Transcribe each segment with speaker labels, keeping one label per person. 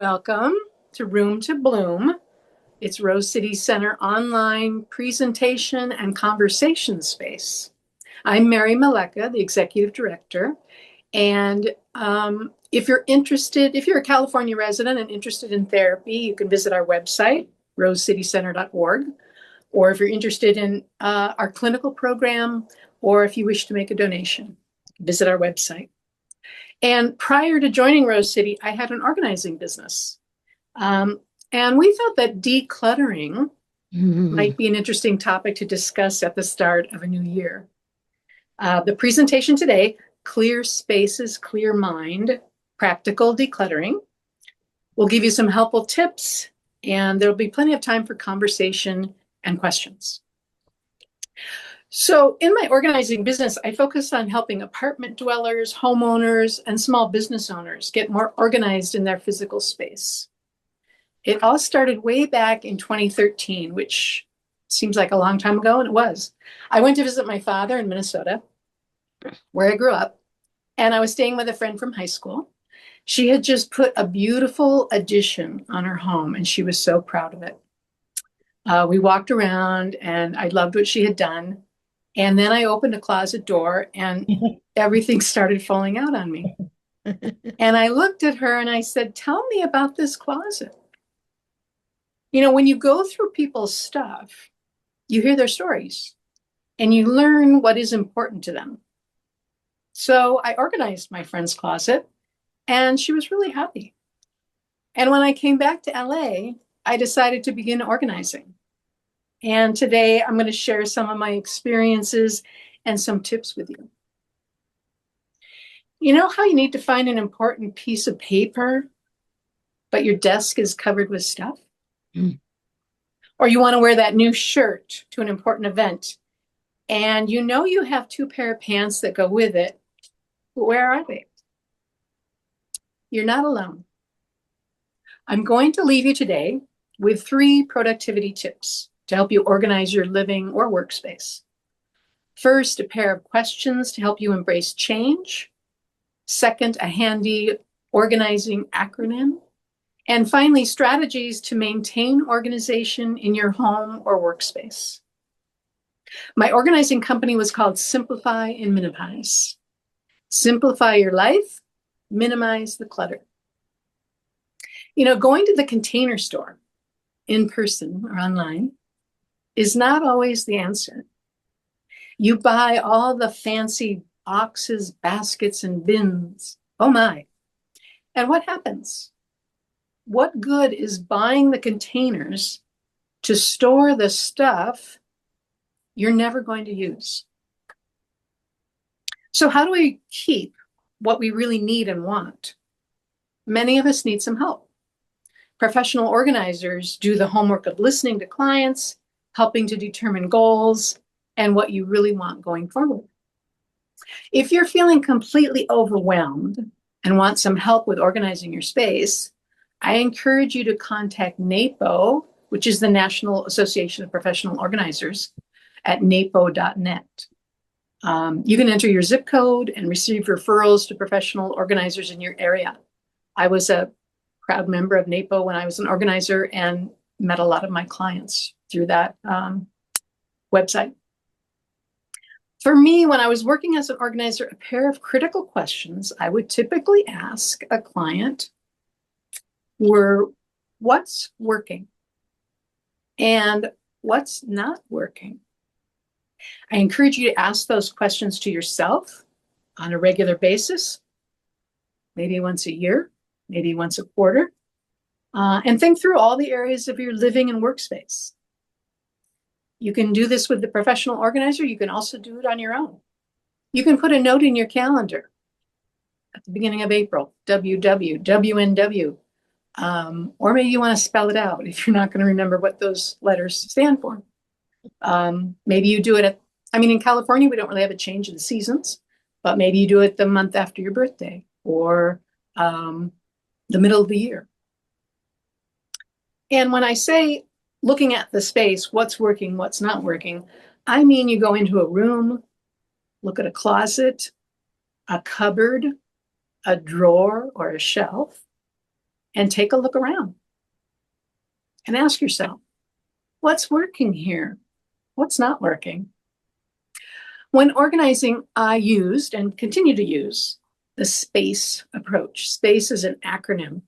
Speaker 1: Welcome to Room to Bloom. It's Rose City Center online presentation and conversation space. I'm Mary Malecha, the executive director. And if you're a California resident and interested in therapy, you can visit our website, rosecitycenter.org. Or if you're interested in our clinical program, or if you wish to make a donation, visit our website. And prior to joining Rose City, I had an organizing business. And we thought that decluttering might be an interesting topic to discuss at the start of a new year. The presentation today, Clear Spaces, Clear Mind, Practical Decluttering, will give you some helpful tips, and there'll be plenty of time for conversation and questions. So in my organizing business, I focus on helping apartment dwellers, homeowners, and small business owners get more organized in their physical space. It all started way back in 2013, which seems like a long time ago, and it was. I went to visit my father in Minnesota, where I grew up, and I was staying with a friend from high school. She had just put a beautiful addition on her home, and she was so proud of it. We walked around, and I loved what she had done. And then I opened a closet door, and everything started falling out on me. And I looked at her, and I said, "Tell me about this closet." You know, when you go through people's stuff, you hear their stories and you learn what is important to them. So I organized my friend's closet, and she was really happy. And when I came back to LA, I decided to begin organizing. And today I'm going to share some of my experiences and some tips with you. You know how you need to find an important piece of paper, but your desk is covered with stuff? Or you want to wear that new shirt to an important event, and you know you have 2 pair of pants that go with it, but where are they? You're not alone. I'm going to leave you today with 3 productivity tips to help you organize your living or workspace. First, a pair of questions to help you embrace change. Second, a handy organizing acronym. And finally, strategies to maintain organization in your home or workspace. My organizing company was called Simplify and Minimize. Simplify your life, minimize the clutter. You know, going to the Container Store in person or online is not always the answer. You buy all the fancy boxes, baskets, and bins. Oh my. And what happens? What good is buying the containers to store the stuff you're never going to use? So how do we keep what we really need and want? Many of us need some help. Professional organizers do the homework of listening to clients, helping to determine goals and what you really want going forward. If you're feeling completely overwhelmed and want some help with organizing your space, I encourage you to contact NAPO, which is the National Association of Professional Organizers, at napo.net. You can enter your zip code and receive referrals to professional organizers in your area. I was a proud member of NAPO when I was an organizer and met a lot of my clients through that website. For me, when I was working as an organizer, a pair of critical questions I would typically ask a client were, what's working and what's not working? I encourage you to ask those questions to yourself on a regular basis, maybe once a year, maybe once a quarter, and think through all the areas of your living and workspace. You can do this with the professional organizer. You can also do it on your own. You can put a note in your calendar at the beginning of April, WW, WNW, or maybe you want to spell it out if you're not going to remember what those letters stand for. Maybe you do it in California, we don't really have a change in the seasons, but maybe you do it the month after your birthday or the middle of the year. And when I say looking at the space, what's working, what's not working, I mean you go into a room, look at a closet, a cupboard, a drawer, or a shelf, and take a look around and ask yourself, what's working here? What's not working? When organizing, I used and continue to use the SPACE approach. SPACE is an acronym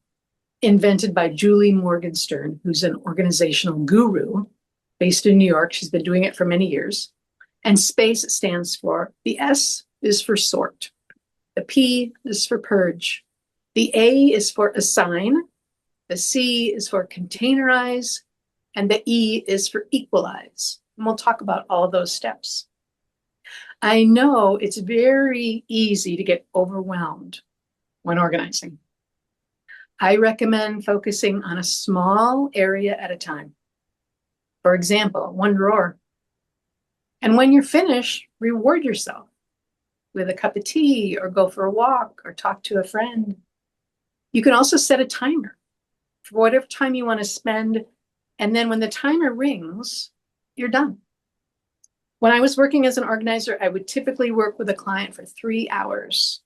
Speaker 1: invented by Julie Morgenstern, who's an organizational guru based in New York. She's been doing it for many years. And SPACE stands for, the S is for sort, the P is for purge, the A is for assign, the C is for containerize, and the E is for equalize. And we'll talk about all those steps. I know it's very easy to get overwhelmed when organizing. I recommend focusing on a small area at a time. For example, one drawer. And when you're finished, reward yourself with a cup of tea or go for a walk or talk to a friend. You can also set a timer for whatever time you want to spend. And then when the timer rings, you're done. When I was working as an organizer, I would typically work with a client for 3 hours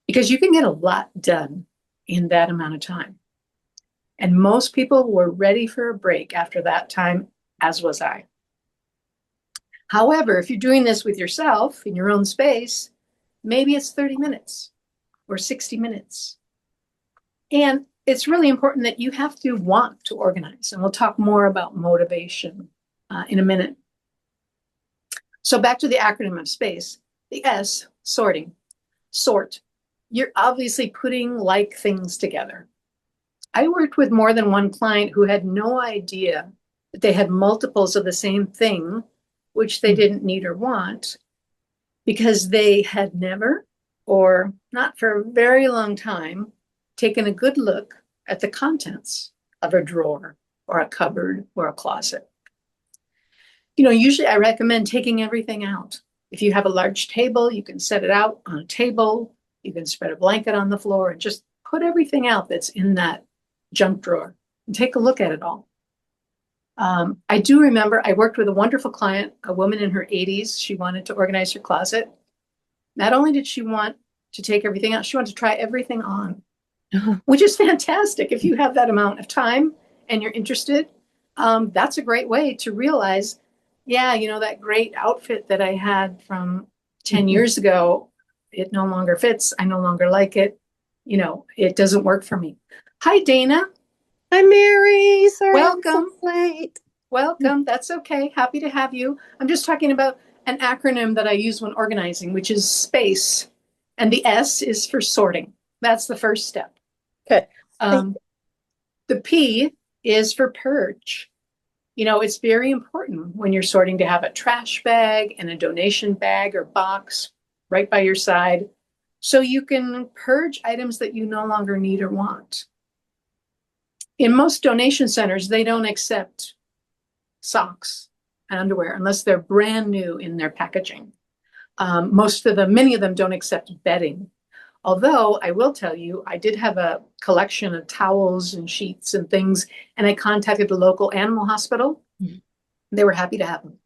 Speaker 1: because you can get a lot done in that amount of time. And most people were ready for a break after that time, as was I. However, if you're doing this with yourself in your own space, maybe it's 30 minutes or 60 minutes. And it's really important that you have to want to organize. And we'll talk more about motivation in a minute. So back to the acronym of SPACE, the S, sorting. Sort. You're obviously putting like things together. I worked with more than one client who had no idea that they had multiples of the same thing, which they didn't need or want, because they had never, or not for a very long time, taken a good look at the contents of a drawer or a cupboard or a closet. Usually I recommend taking everything out. If you have a large table, you can set it out on a table. You can spread a blanket on the floor and just put everything out that's in that junk drawer and take a look at it all. I do remember I worked with a wonderful client, a woman in her 80s. She wanted to organize her closet. Not only did she want to take everything out, she wanted to try everything on, which is fantastic. If you have that amount of time and you're interested, that's a great way to realize, that great outfit that I had from 10 years ago, it no longer fits. I no longer like it. It doesn't work for me. Hi, Dana.
Speaker 2: Hi, Mary. Sorry,
Speaker 1: welcome.
Speaker 2: I'm so late.
Speaker 1: Welcome. That's okay. Happy to have you. I'm just talking about an acronym that I use when organizing, which is SPACE. And the S is for sorting. That's the first step.
Speaker 2: Okay.
Speaker 1: The P is for purge. It's very important when you're sorting to have a trash bag and a donation bag or box right by your side so you can purge items that you no longer need or want. In most donation centers, they don't accept socks and underwear unless they're brand new in their packaging. Many of them don't accept bedding. Although I will tell you, I did have a collection of towels and sheets and things, and I contacted the local animal hospital. Mm-hmm. They were happy to have them.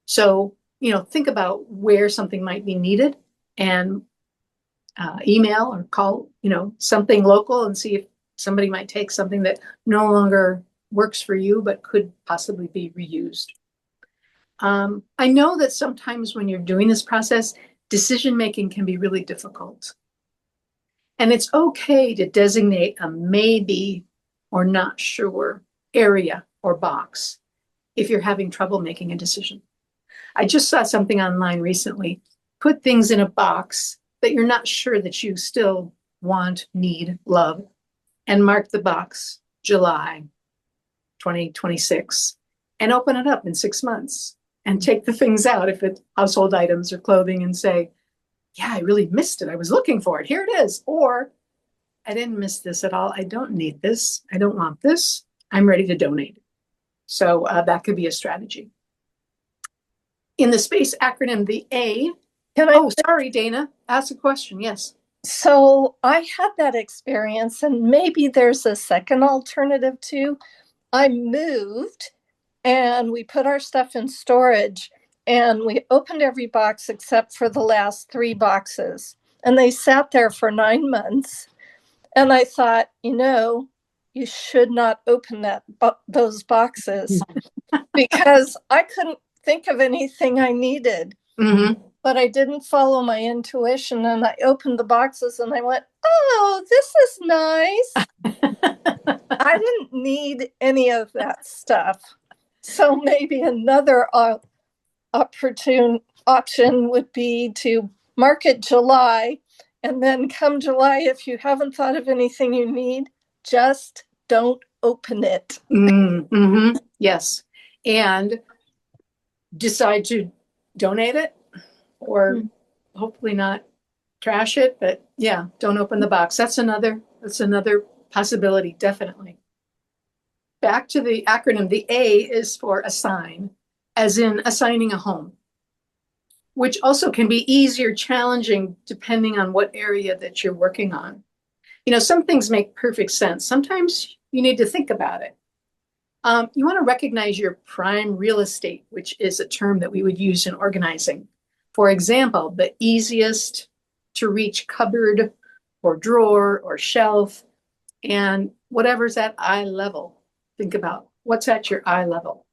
Speaker 1: So, think about where something might be needed and email or call, something local and see if somebody might take something that no longer works for you, but could possibly be reused. I know that sometimes when you're doing this process, decision-making can be really difficult. And it's okay to designate a maybe or not sure area or box if you're having trouble making a decision. I just saw something online recently. Put things in a box that you're not sure that you still want, need, love, and mark the box July 2026 and open it up in 6 months and take the things out if it's household items or clothing and say, I really missed it. I was looking for it. Here it is. Or I didn't miss this at all. I don't need this. I don't want this. I'm ready to donate. So that could be a strategy. In the SPACE acronym, the A. Sorry, Dana. Ask a question. Yes.
Speaker 2: So I had that experience, and maybe there's a second alternative too. I moved and we put our stuff in storage and we opened every box except for the last 3 boxes. And they sat there for 9 months. And I thought, you should not open those boxes because I couldn't think of anything I needed.
Speaker 1: Mm-hmm.
Speaker 2: But I didn't follow my intuition, and I opened the boxes and I went, oh, this is nice. I didn't need any of that stuff. So maybe another opportune option would be to mark it July, and then come July, if you haven't thought of anything you need, just don't open it.
Speaker 1: Mm-hmm. Yes. And decide to donate it or hopefully not trash it, but yeah, don't open the box. That's another possibility, definitely. Back to the acronym, the A is for assign, as in assigning a home, which also can be easy or challenging depending on what area that you're working on. Some things make perfect sense. Sometimes you need to think about it. You want to recognize your prime real estate, which is a term that we would use in organizing. For example, the easiest to reach cupboard or drawer or shelf, and whatever's at eye level. Think about what's at your eye level.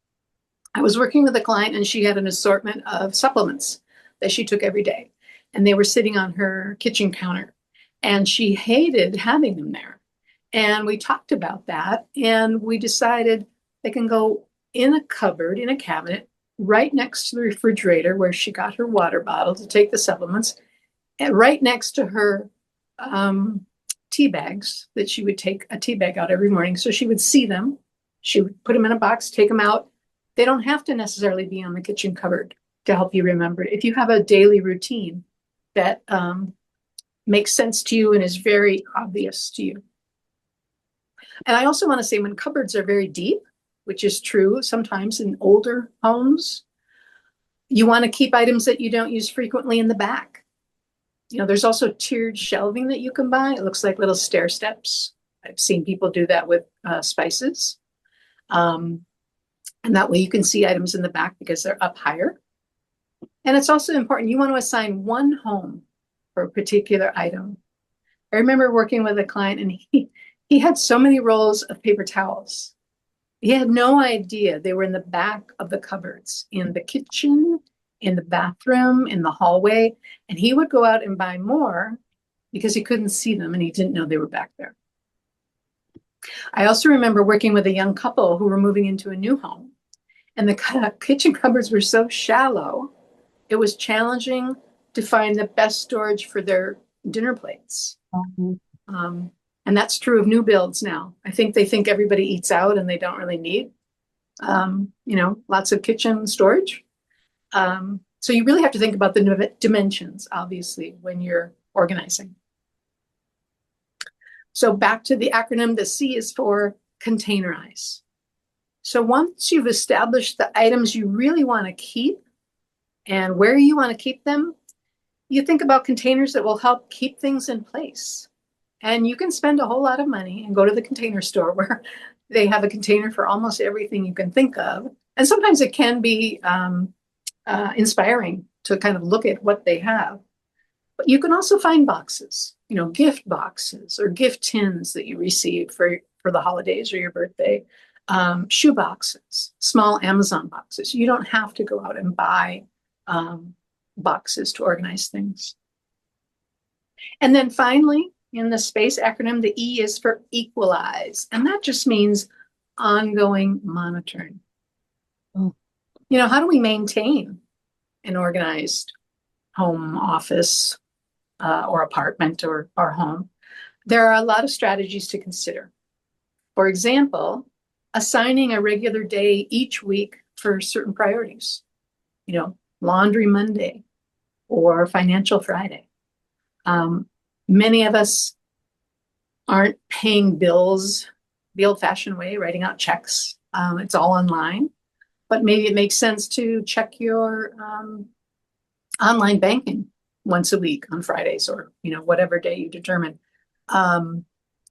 Speaker 1: I was working with a client and she had an assortment of supplements that she took every day, and they were sitting on her kitchen counter, and she hated having them there. And we talked about that, and we decided they can go in a cupboard, in a cabinet, right next to the refrigerator where she got her water bottle to take the supplements, and right next to her tea bags that she would take a tea bag out every morning. So she would see them. She would put them in a box, take them out. They don't have to necessarily be on the kitchen cupboard to help you remember. If you have a daily routine that makes sense to you and is very obvious to you. And I also want to say when cupboards are very deep, which is true sometimes in older homes, you want to keep items that you don't use frequently in the back. There's also tiered shelving that you can buy. It looks like little stair steps. I've seen people do that with spices. And that way you can see items in the back because they're up higher. And it's also important, you want to assign one home for a particular item. I remember working with a client and he had so many rolls of paper towels. He had no idea they were in the back of the cupboards, in the kitchen, in the bathroom, in the hallway. And he would go out and buy more because he couldn't see them and he didn't know they were back there. I also remember working with a young couple who were moving into a new home, and the kitchen cupboards were so shallow, it was challenging to find the best storage for their dinner plates. Mm-hmm. And that's true of new builds now. I think they think everybody eats out and they don't really need, lots of kitchen storage. So you really have to think about the dimensions, obviously, when you're organizing. So back to the acronym, the C is for containerize. So once you've established the items you really want to keep and where you want to keep them, you think about containers that will help keep things in place. And you can spend a whole lot of money and go to the container store where they have a container for almost everything you can think of. And sometimes it can be inspiring to kind of look at what they have. But you can also find boxes, gift boxes or gift tins that you receive for the holidays or your birthday, shoe boxes, small Amazon boxes. You don't have to go out and buy boxes to organize things. And then finally, in the SPACE acronym, the E is for equalize. And that just means ongoing monitoring. Oh. How do we maintain an organized home, office, or apartment or home? There are a lot of strategies to consider. For example, assigning a regular day each week for certain priorities. Laundry Monday or Financial Friday. Many of us aren't paying bills the old-fashioned way, writing out checks. It's all online, but maybe it makes sense to check your online banking once a week on Fridays or, whatever day you determine,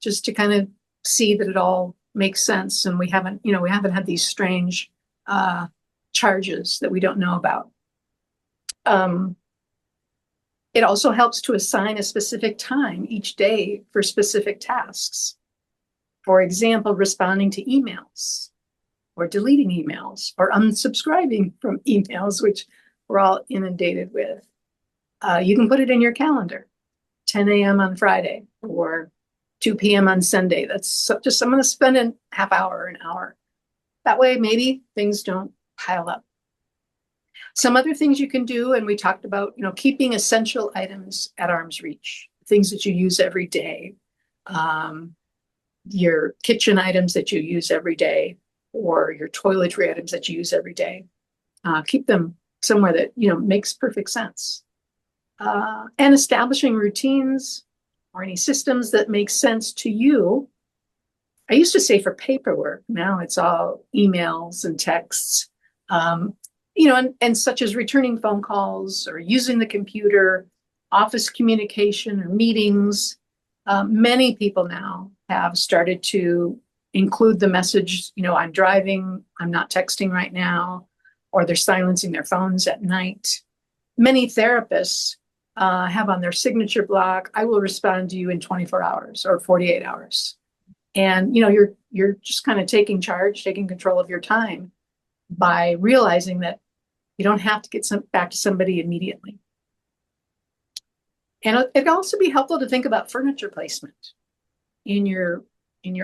Speaker 1: just to kind of see that it all makes sense. And we haven't had these strange charges that we don't know about. It also helps to assign a specific time each day for specific tasks. For example, responding to emails or deleting emails or unsubscribing from emails, which we're all inundated with. You can put it in your calendar, 10 a.m. on Friday or 2 p.m. on Sunday. That's just, I'm going to spend a half hour, an hour. That way, maybe things don't pile up. Some other things you can do, and we talked about, keeping essential items at arm's reach, things that you use every day, your kitchen items that you use every day, or your toiletry items that you use every day. Keep them somewhere that, makes perfect sense. And establishing routines or any systems that make sense to you. I used to say for paperwork, now it's all emails and texts, and such as returning phone calls or using the computer, office communication or meetings. Many people now have started to include the message, I'm driving, I'm not texting right now, or they're silencing their phones at night. Many therapists have on their signature block, I will respond to you in 24 hours or 48 hours. And, you're just kind of taking charge, taking control of your time by realizing that you don't have to get back to somebody immediately. And it can also be helpful to think about furniture placement in your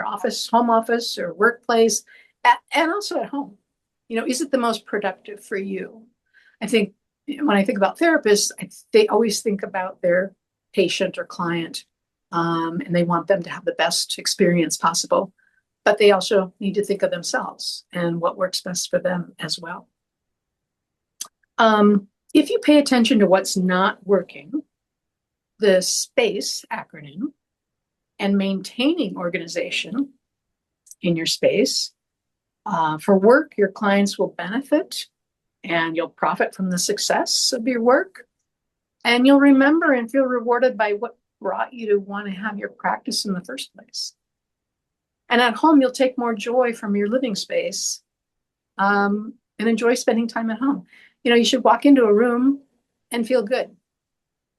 Speaker 1: office, home office or workplace, and also at home. Is it the most productive for you? I think when I think about therapists, they always think about their patient or client, and they want them to have the best experience possible. But they also need to think of themselves and what works best for them as well. If you pay attention to what's not working, the SPACE acronym, and maintaining organization in your space, for work, your clients will benefit and you'll profit from the success of your work. And you'll remember and feel rewarded by what brought you to want to have your practice in the first place. And at home, you'll take more joy from your living space and enjoy spending time at home. You should walk into a room and feel good.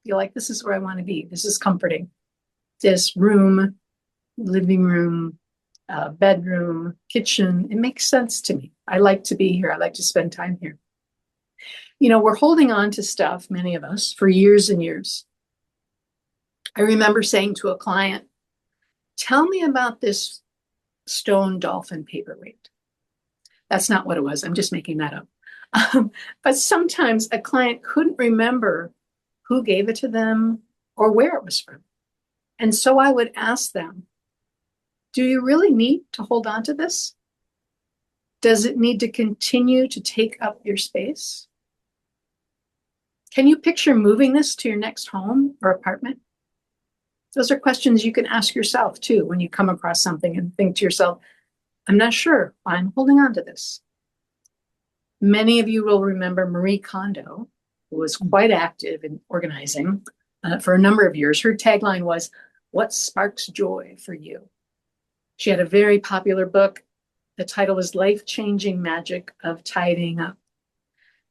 Speaker 1: Feel like this is where I want to be. This is comforting. This room, living room, bedroom, kitchen, it makes sense to me. I like to be here. I like to spend time here. We're holding on to stuff, many of us, for years and years. I remember saying to a client, tell me about this stone dolphin paperweight. That's not what it was. I'm just making that up. But sometimes a client couldn't remember who gave it to them or where it was from. And so I would ask them, do you really need to hold on to this? Does it need to continue to take up your space? Can you picture moving this to your next home or apartment? Those are questions you can ask yourself too when you come across something and think to yourself, I'm not sure, I'm holding on to this. Many of you will remember Marie Kondo, who was quite active in organizing for a number of years. Her tagline was, what sparks joy for you? She had a very popular book. The title was Life-Changing Magic of Tidying Up.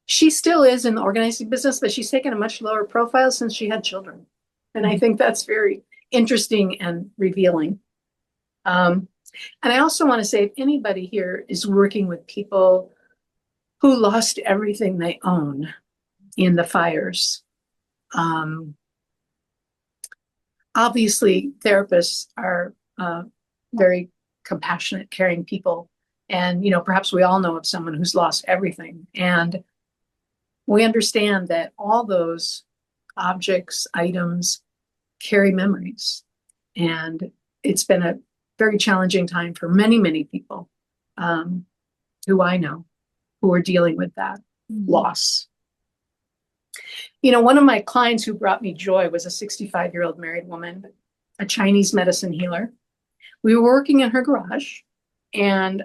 Speaker 1: She still is in the organizing business, but she's taken a much lower profile since she had children. And I think that's very interesting and revealing. And I also want to say, if anybody here is working with people who lost everything they own in the fires, obviously therapists are very compassionate, caring people. And, perhaps we all know of someone who's lost everything. And we understand that all those objects, items carry memories. And it's been a very challenging time for many, many people who I know who are dealing with that loss. One of my clients who brought me joy was a 65-year-old married woman, a Chinese medicine healer. We were working in her garage, and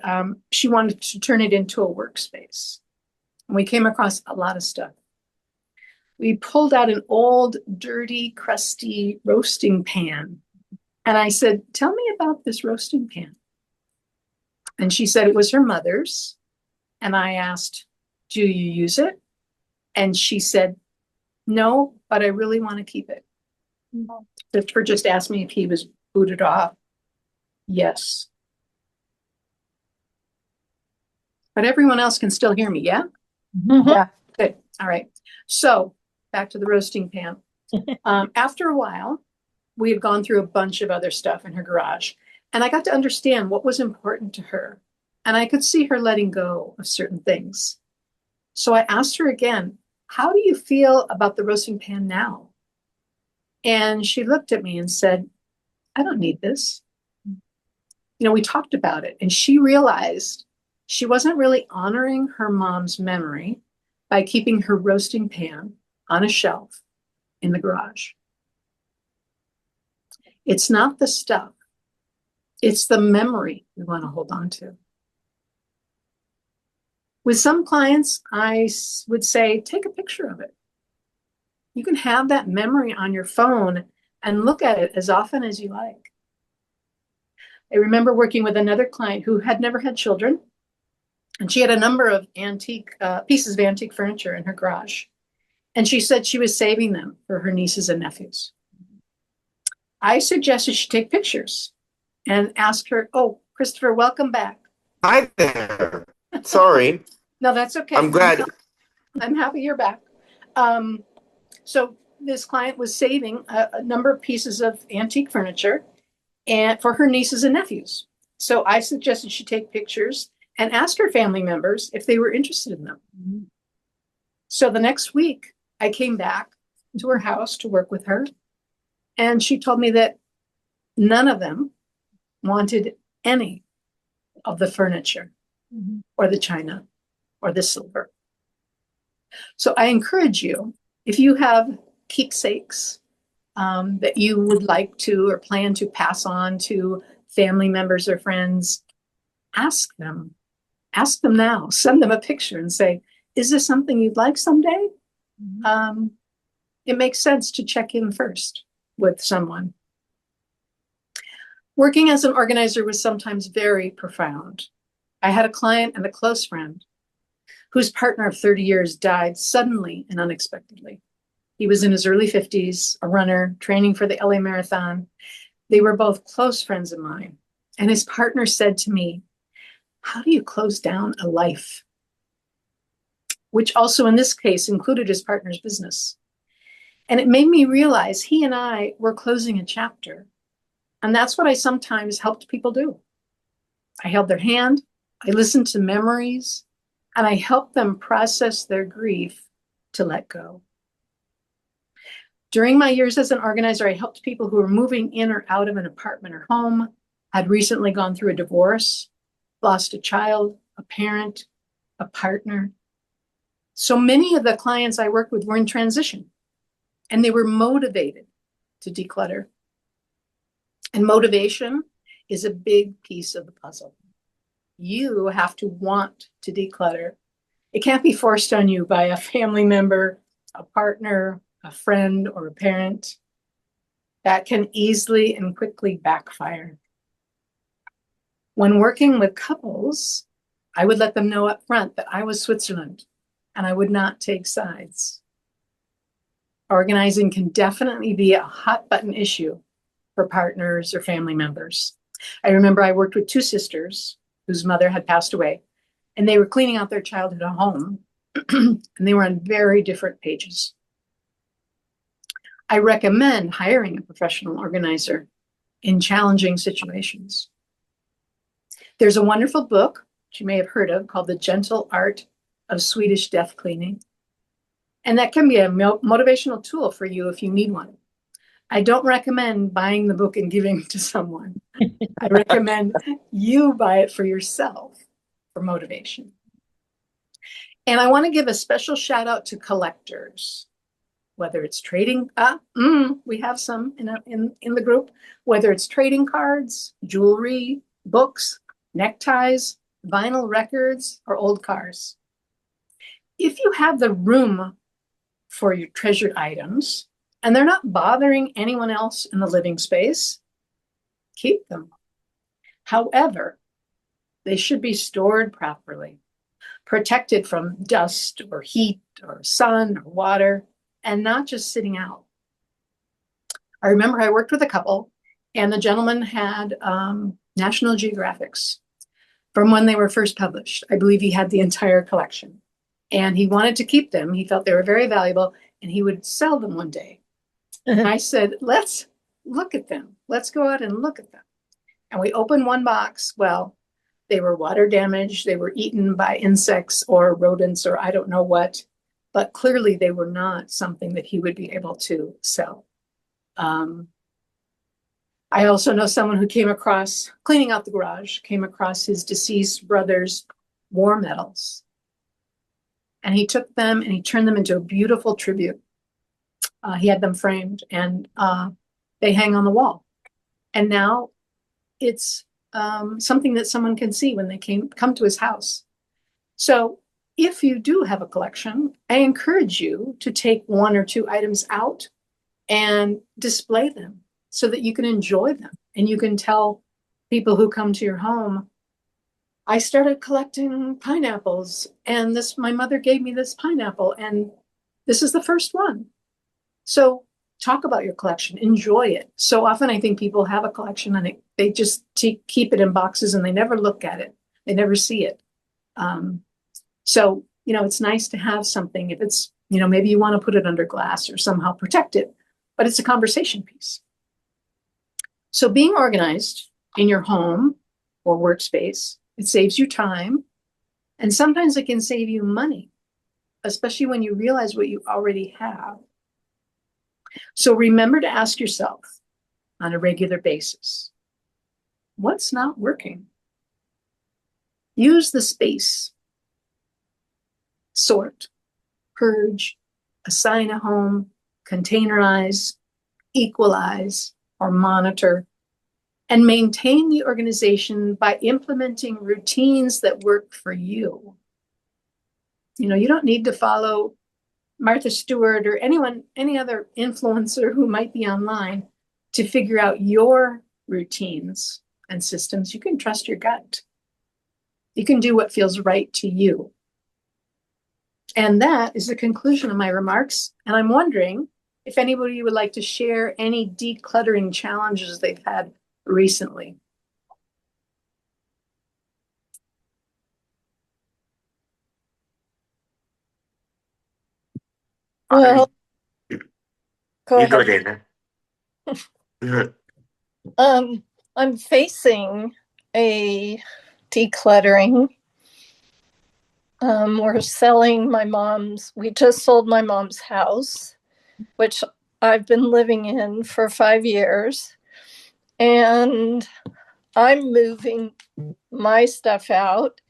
Speaker 1: she wanted to turn it into a workspace. And we came across a lot of stuff. We pulled out an old, dirty, crusty roasting pan. And I said, tell me about this roasting pan. And she said it was her mother's. And I asked, do you use it? And she said, no, but I really want to keep it. The just asked me if he was booted off. Yes. But everyone else can still hear me, yeah?
Speaker 2: Yeah.
Speaker 1: Good. All right. So back to the roasting pan. After a while, we had gone through a bunch of other stuff in her garage, and I got to understand what was important to her. And I could see her letting go of certain things. So I asked her again, how do you feel about the roasting pan now? And she looked at me and said, I don't need this. We talked about it, and she realized she wasn't really honoring her mom's memory by keeping her roasting pan on a shelf in the garage. It's not the stuff, it's the memory we want to hold on to. With some clients, I would say, take a picture of it. You can have that memory on your phone and look at it as often as you like. I remember working with another client who had never had children, and she had a number of antique pieces of antique furniture in her garage. And she said she was saving them for her nieces and nephews. I suggested she take pictures and ask her, oh, Christopher, welcome back.
Speaker 3: Hi there. Sorry.
Speaker 1: No, that's okay.
Speaker 3: I'm glad.
Speaker 1: I'm happy you're back. So this client was saving a number of pieces of antique furniture and for her nieces and nephews. So I suggested she take pictures and ask her family members if they were interested in them. Mm-hmm. So the next week, I came back to her house to work with her, and she told me that none of them wanted any of the furniture or the china or the silver. So I encourage you, if you have keepsakes that you would like to or plan to pass on to family members or friends, ask them. Ask them now. Send them a picture and say, is this something you'd like someday? Mm-hmm. It makes sense to check in first with someone. Working as an organizer was sometimes very profound. I had a client and a close friend whose partner of 30 years died suddenly and unexpectedly. He was in his early 50s, a runner, training for the LA Marathon. They were both close friends of mine. And his partner said to me, how do you close down a life? Which also in this case included his partner's business. And it made me realize he and I were closing a chapter. And that's what I sometimes helped people do. I held their hand, I listened to memories, and I helped them process their grief to let go. During my years as an organizer, I helped people who were moving in or out of an apartment or home, had recently gone through a divorce, lost a child, a parent, a partner. So many of the clients I worked with were in transition, and they were motivated to declutter. And motivation is a big piece of the puzzle. You have to want to declutter. It can't be forced on you by a family member, a partner, a friend, or a parent. That can easily and quickly backfire. When working with couples, I would let them know up front that I was Switzerland and I would not take sides. Organizing can definitely be a hot button issue for partners or family members. I remember I worked with two sisters whose mother had passed away, and they were cleaning out their childhood home, and they were on very different pages. I recommend hiring a professional organizer in challenging situations. There's a wonderful book, which you may have heard of, called The Gentle Art of Swedish Death Cleaning. And that can be a motivational tool for you if you need one. I don't recommend buying the book and giving it to someone. I recommend you buy it for yourself for motivation. And I want to give a special shout out to collectors, whether it's trading, we have some in the group, whether it's trading cards, jewelry, books, neckties, vinyl records, or old cars. If you have the room for your treasured items and they're not bothering anyone else in the living space, keep them. However, they should be stored properly, protected from dust or heat or sun or water, and not just sitting out. I remember I worked with a couple, and the gentleman had National Geographics. from when they were first published. I believe he had the entire collection, and he wanted to keep them. He felt they were very valuable, and he would sell them one day. And I said, let's look at them. Let's go out and look at them. And we opened one box. Well, they were water damaged. They were eaten by insects or rodents or I don't know what, but clearly they were not something that he would be able to sell. I also know someone who came across, cleaning out the garage, came across his deceased brother's war medals. And he took them and he turned them into a beautiful tribute. He had them framed and they hang on the wall. And now it's something that someone can see when they come to his house. So if you do have a collection, I encourage you to take one or two items out and display them so that you can enjoy them and you can tell people who come to your home, I started collecting pineapples and my mother gave me this pineapple and this is the first one. So talk about your collection, enjoy it. So often I think people have a collection and they just keep it in boxes and they never look at it. They never see it. So, it's nice to have something if it's, maybe you want to put it under glass or somehow protect it, but it's a conversation piece. So being organized in your home or workspace, it saves you time. And sometimes it can save you money, especially when you realize what you already have. So remember to ask yourself on a regular basis, what's not working? Use the space. Sort, purge, assign a home, containerize, equalize, or monitor, and maintain the organization by implementing routines that work for you. You don't need to follow Martha Stewart or any other influencer who might be online to figure out your routines and systems. You can trust your gut. You can do what feels right to you. And that is the conclusion of my remarks. And I'm wondering if anybody would like to share any decluttering challenges they've had recently.
Speaker 2: Well, go
Speaker 3: You go,
Speaker 2: ahead.
Speaker 3: Dana.
Speaker 2: I'm facing a decluttering. We're selling we just sold my mom's house, which I've been living in for 5 years. And I'm moving my stuff out.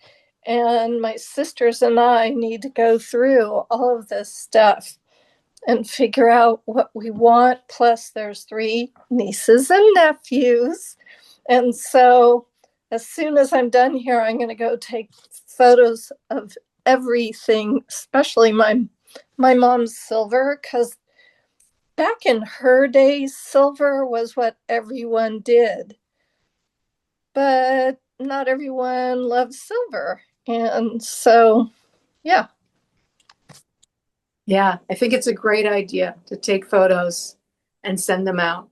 Speaker 2: And my sisters and I need to go through all of this stuff and figure out what we want. Plus, there's 3 nieces and nephews. And so as soon as I'm done here, I'm going to go take photos of everything, especially my mom's silver, because back in her days, silver was what everyone did. But not everyone loves silver. And so, yeah.
Speaker 1: Yeah, I think it's a great idea to take photos and send them out.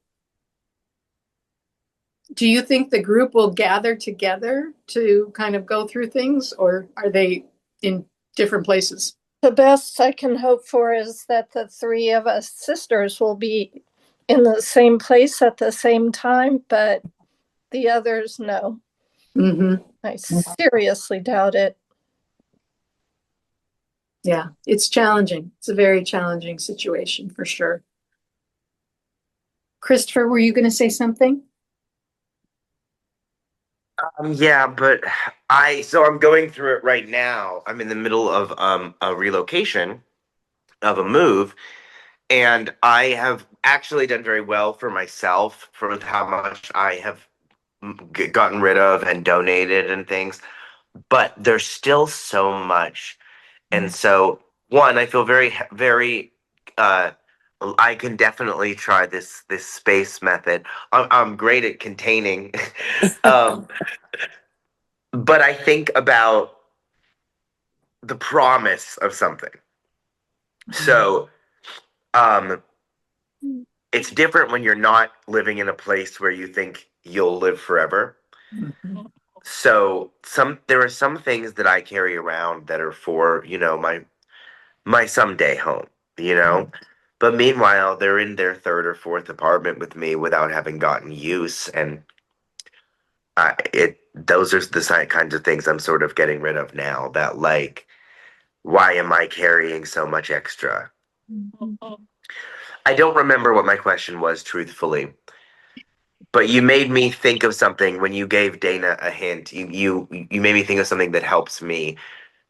Speaker 1: Do you think the group will gather together to kind of go through things, or are they in different places?
Speaker 2: The best I can hope for is that the 3 of us sisters will be in the same place at the same time, but the others, no.
Speaker 1: Mm-hmm.
Speaker 2: I seriously doubt it.
Speaker 1: Yeah, it's challenging. It's a very challenging situation for sure. Christopher, were you going to say something?
Speaker 3: Yeah, but I'm going through it right now. I'm in the middle of a relocation of a move, and I have actually done very well for myself for how much I have gotten rid of and donated and things. But there's still so much, and so I feel very. I can definitely try this space method. I'm great at containing. um, But I think about the promise of something. So, it's different when you're not living in a place where you think you'll live forever.
Speaker 1: Mm-hmm.
Speaker 3: So there are some things that I carry around that are for, my someday home, you know? But meanwhile, they're in their third or fourth apartment with me without having gotten use, and those are the kinds of things I'm sort of getting rid of now. That, like, why am I carrying so much extra? I don't remember what my question was, truthfully, but you made me think of something when you gave Dana a hint. You made me think of something that helps me,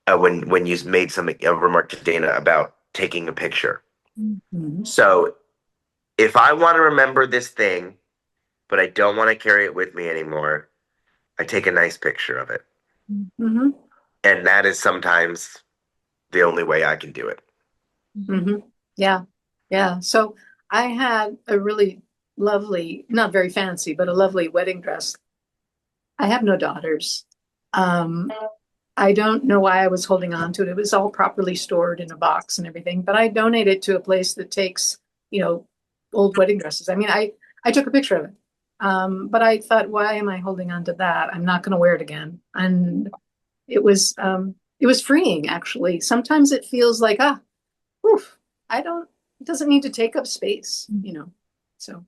Speaker 3: when you made a remark to Dana about taking a picture.
Speaker 1: Mhm.
Speaker 3: So if I want to remember this thing, but I don't want to carry it with me anymore, I take a nice picture of it.
Speaker 1: Mhm.
Speaker 3: And that is sometimes the only way I can do it.
Speaker 1: Mhm. Yeah. Yeah. So I had a really lovely, not very fancy, but a lovely wedding dress. I have no daughters. Um, I don't know why I was holding on to it. It was all properly stored in a box and everything, but I donated it to a place that takes, you know, old wedding dresses. I mean, I took a picture of it. But I thought, why am I holding on to that? I'm not going to wear it again. And it was freeing, actually. Sometimes it feels like, oof, I don't, it doesn't need to take up space, you know. So,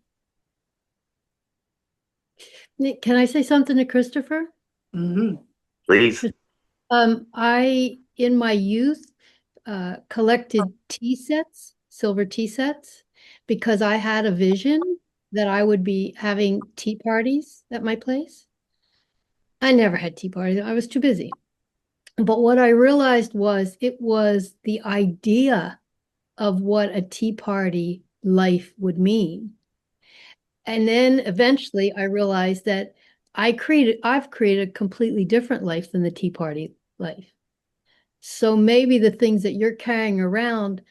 Speaker 4: Can I say something to Christopher?
Speaker 1: mhm.
Speaker 3: Please.
Speaker 4: I, in my youth, collected tea sets, silver tea sets, because I had a vision that I would be having tea parties at my place. I never had tea parties. I was too busy. But what I realized was it was the idea of what a tea party life would mean. And then eventually I realized that I've created a completely different life than the tea party life. So maybe the things that you're carrying around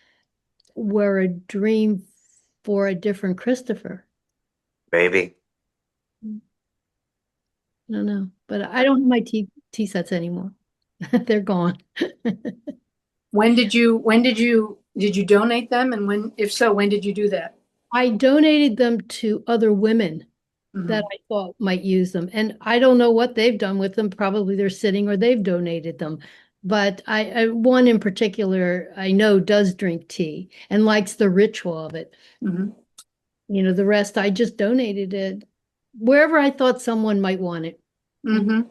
Speaker 4: were a dream for a different Christopher.
Speaker 3: Maybe.
Speaker 4: I don't know, but I don't have my tea sets anymore. They're gone.
Speaker 1: Did you donate them? And when, if so, when did you do that?
Speaker 4: I donated them to other women that
Speaker 1: Mhm.
Speaker 4: I thought might use them. And I don't know what they've done with them. Probably they're sitting or they've donated them. But one in particular I know does drink tea and likes the ritual of it.
Speaker 1: Mhm.
Speaker 4: The rest I just donated it wherever I thought someone might want it.
Speaker 1: Mhm.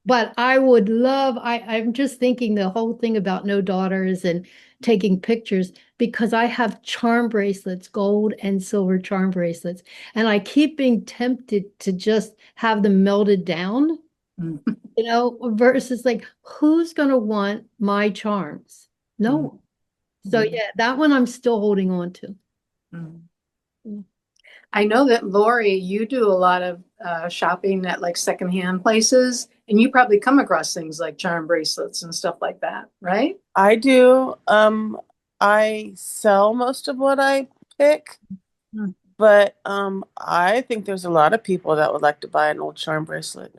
Speaker 4: But I would love, I'm just thinking the whole thing about no daughters and taking pictures because I have charm bracelets, gold and silver charm bracelets. And I keep being tempted to just have them melted down,
Speaker 1: Mhm.
Speaker 4: versus like, who's going to want my charms? No one. So
Speaker 1: Mhm.
Speaker 4: yeah, that one I'm still holding on to.
Speaker 1: Mhm.
Speaker 4: Mm.
Speaker 1: I know that Lori, you do a lot of shopping at like secondhand places, and you probably come across things like charm bracelets and stuff like that, right?
Speaker 5: I do. I sell most of what I pick,
Speaker 1: Mm.
Speaker 5: but I think there's a lot of people that would like to buy an old charm bracelet.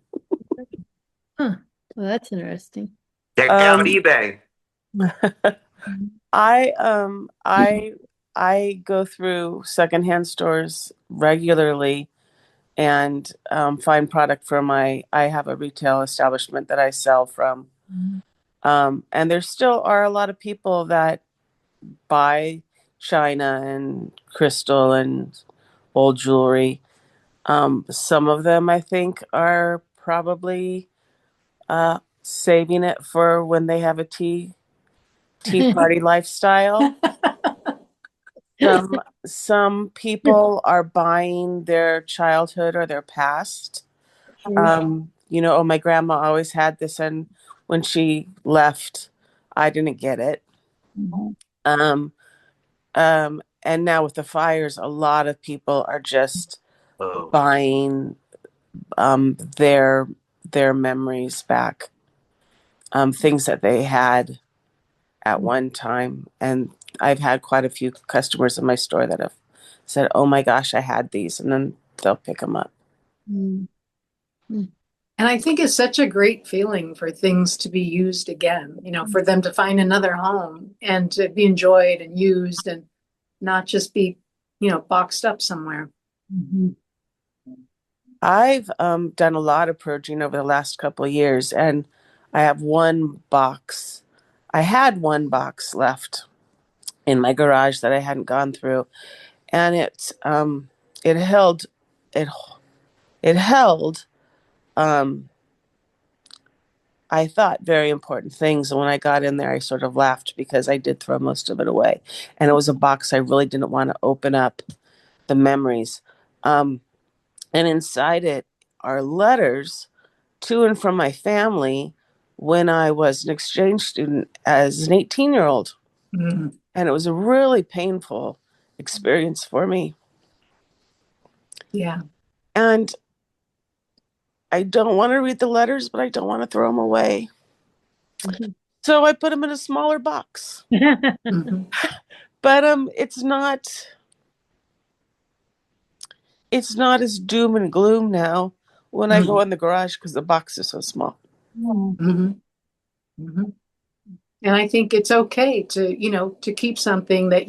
Speaker 4: Huh. Well, that's interesting.
Speaker 3: Check out
Speaker 5: Um,
Speaker 3: eBay.
Speaker 5: I I go through secondhand stores regularly and find product for I have a retail establishment that I sell from. And there still are a lot of people that buy china and crystal and old jewelry. Some of them I think are probably saving it for when they have a tea party lifestyle. Some people are buying their childhood or their past. Oh, my grandma always had this, and when she left, I didn't get it. Um, and now with the fires, a lot of people are just
Speaker 3: Oh,
Speaker 5: buying their memories back, things that they had at one time. And I've had quite a few customers in my store that have said, "Oh my gosh, I had these," and then they'll pick them up.
Speaker 4: Mm. Mm.
Speaker 1: And I think it's such a great feeling for things to be used again, for them to find another home and to be enjoyed and used and not just be, boxed up somewhere.
Speaker 4: Mhm.
Speaker 5: I've done a lot of purging over the last couple of years, and I have one box. I had one box left in my garage that I hadn't gone through, and it held it it held I thought very important things. And when I got in there, I sort of laughed because I did throw most of it away, and it was a box I really didn't want to open up the memories. And inside it are letters to and from my family when I was an exchange student as an 18-year-old.
Speaker 1: Mhm.
Speaker 5: And it was a really painful experience for me.
Speaker 1: Yeah.
Speaker 5: And I don't want to read the letters, but I don't want to throw them away.
Speaker 1: Mhm.
Speaker 5: So I put them in a smaller box.
Speaker 1: Mhm.
Speaker 5: But it's not as doom and gloom now when I go in the garage because the box is so small.
Speaker 1: Mhm. Mhm. And I think it's okay to, to keep something that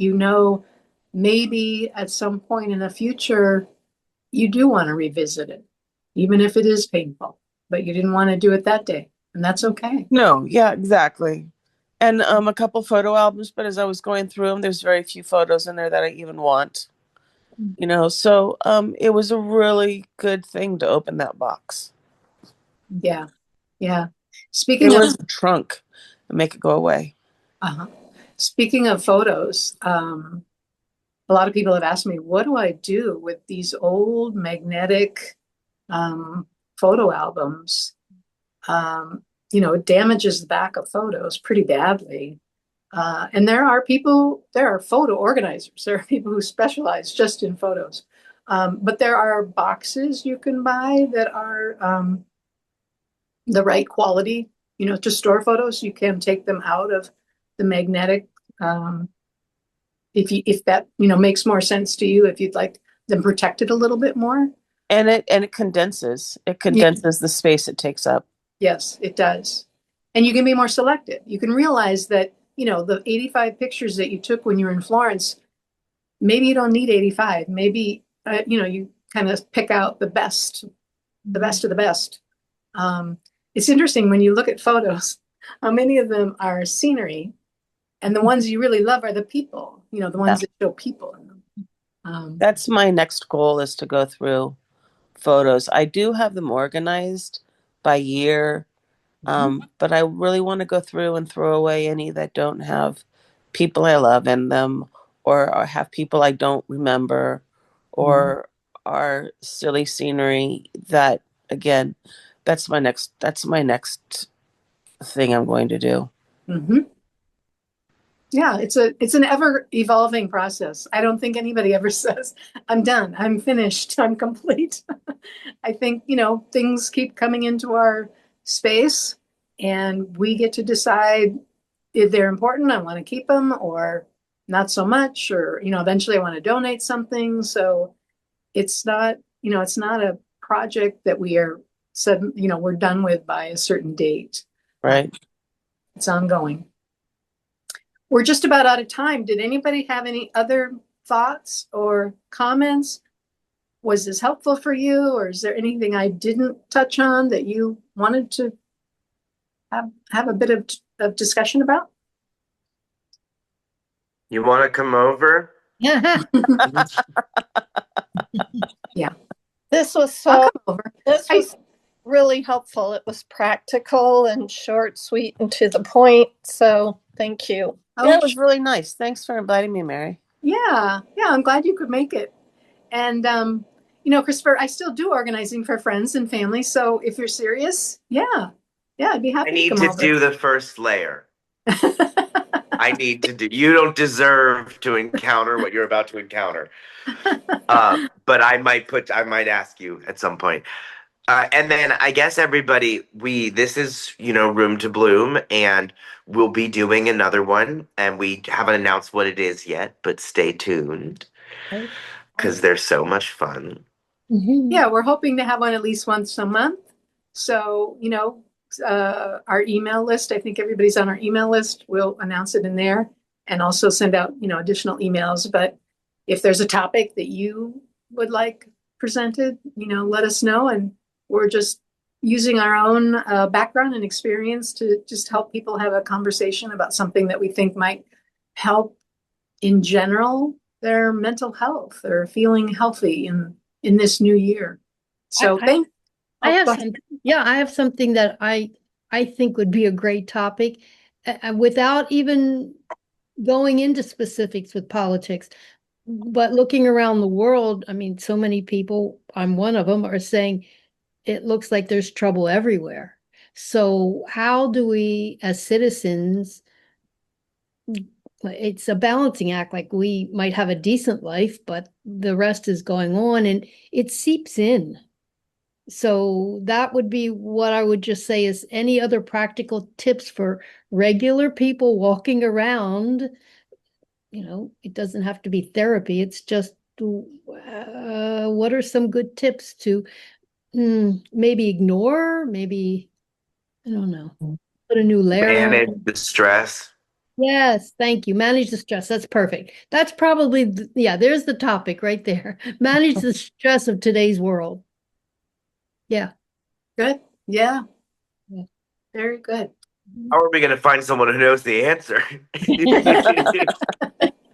Speaker 1: maybe at some point in the future you do want to revisit it, even if it is painful, but you didn't want to do it that day, and that's okay.
Speaker 5: No, yeah, exactly. And a couple photo albums, but as I was going through them, there's very few photos in there that I even want. So it was a really good thing to open that box.
Speaker 1: Yeah. Yeah.
Speaker 5: It
Speaker 1: Speaking of
Speaker 5: was a trunk and make it go away.
Speaker 1: uh speaking of photos, a lot of people have asked me, what do I do with these old magnetic photo albums? It damages the back of photos pretty badly. And there are photo organizers. There are people who specialize just in photos. But there are boxes you can buy that are the right quality, to store photos. You can take them out of the magnetic, um, if that, makes more sense to you, if you'd like them protected a little bit more.
Speaker 5: And it condenses. It
Speaker 1: Yeah.
Speaker 5: condenses the space it takes up.
Speaker 1: Yes, it does. And you can be more selective. You can realize that, the 85 pictures that you took when you were in Florence, maybe you don't need 85. Maybe, you kind of pick out the best of the best. Um, it's interesting when you look at photos, how many of them are scenery, and the ones you really love are the people, the ones that show people in them.
Speaker 5: That's my next goal, is to go through photos. I do have them organized by year, but I really want to go through and throw away any that don't have people I love in them, or have people I don't remember, or are silly scenery that, again, that's my next thing I'm going to do.
Speaker 1: Mm-hmm. Yeah, it's an ever evolving process. I don't think anybody ever says, I'm done, I'm finished, I'm complete. I think, things keep coming into our space and we get to decide if they're important, I want to keep them, or not so much, or, eventually I want to donate something. So it's not a project that we are said, we're done with by a certain date.
Speaker 5: Right.
Speaker 1: It's ongoing. We're just about out of time. Did anybody have any other thoughts or comments? Was this helpful for you, or is there anything I didn't touch on that you wanted to have a bit of discussion about?
Speaker 3: You want to come over?
Speaker 1: Yeah.
Speaker 2: This was
Speaker 1: I'll come over.
Speaker 2: this was really helpful. It was practical and short, sweet, and to the point. So thank you.
Speaker 5: Yeah, it was really nice. Thanks for inviting me, Mary.
Speaker 1: Yeah, I'm glad you could make it. And Christopher, I still do organizing for friends and family. So if you're serious, I'd be happy
Speaker 3: I need
Speaker 1: to
Speaker 3: to
Speaker 1: come over.
Speaker 3: do the first layer. I need to do. You don't deserve to encounter what you're about to encounter. But I might ask you at some point. And then I guess everybody, this is, Room to Bloom, and we'll be doing another one, and we haven't announced what it is yet, but stay tuned because they're so much fun.
Speaker 1: Yeah, we're hoping to have one at least once a month. So, our email list, I think everybody's on our email list. We'll announce it in there and also send out, additional emails. But if there's a topic that you would like presented, let us know. And we're just using our own background and experience to just help people have a conversation about something that we think might help in general their mental health or feeling healthy in this new year. So
Speaker 4: I have something. Yeah, I have something that I think would be a great topic, without even going into specifics with politics. But looking around the world, I mean, so many people, I'm one of them, are saying it looks like there's trouble everywhere. So how do we, as citizens, it's a balancing act. Like, we might have a decent life, but the rest is going on and it seeps in. So that would be what I would just say. Is any other practical tips for regular people walking around? It doesn't have to be therapy. It's just, what are some good tips to maybe ignore, maybe, I don't know, put a new layer on?
Speaker 3: Manage the stress.
Speaker 4: Yes, thank you. Manage the stress. That's perfect. That's probably, yeah, there's the topic right there. Manage the stress of today's world. Yeah.
Speaker 1: Good. Yeah.
Speaker 4: Yeah.
Speaker 1: Very good.
Speaker 3: How are we going to find someone who knows the answer?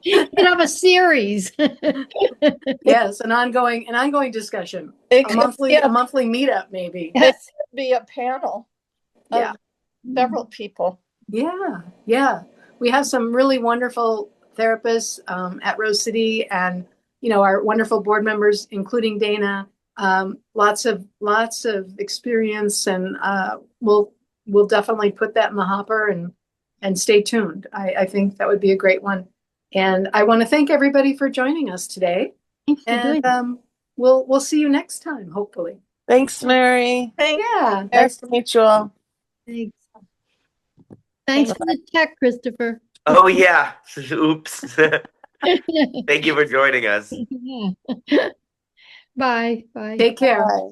Speaker 4: You can have a series.
Speaker 1: Yes, an ongoing discussion.
Speaker 2: It
Speaker 1: A
Speaker 2: could
Speaker 1: monthly
Speaker 2: be a,
Speaker 1: meetup, maybe.
Speaker 2: it could be a panel
Speaker 1: Yeah.
Speaker 2: of several people.
Speaker 1: Yeah. Yeah. We have some really wonderful therapists at Rose City, and our wonderful board members, including Dana. Lots of experience, and we'll definitely put that in the hopper and stay tuned. I think that would be a great one. And I want to thank everybody for joining us today.
Speaker 4: Thanks for doing
Speaker 1: And we'll see you next time, hopefully.
Speaker 5: Thanks, Mary.
Speaker 1: Yeah.
Speaker 5: Nice to meet you all.
Speaker 4: it. Thanks for the tech, Christopher.
Speaker 3: Oh, yeah. Oops. Thank you for joining us.
Speaker 4: Bye. Bye.
Speaker 1: Take care.
Speaker 5: Bye.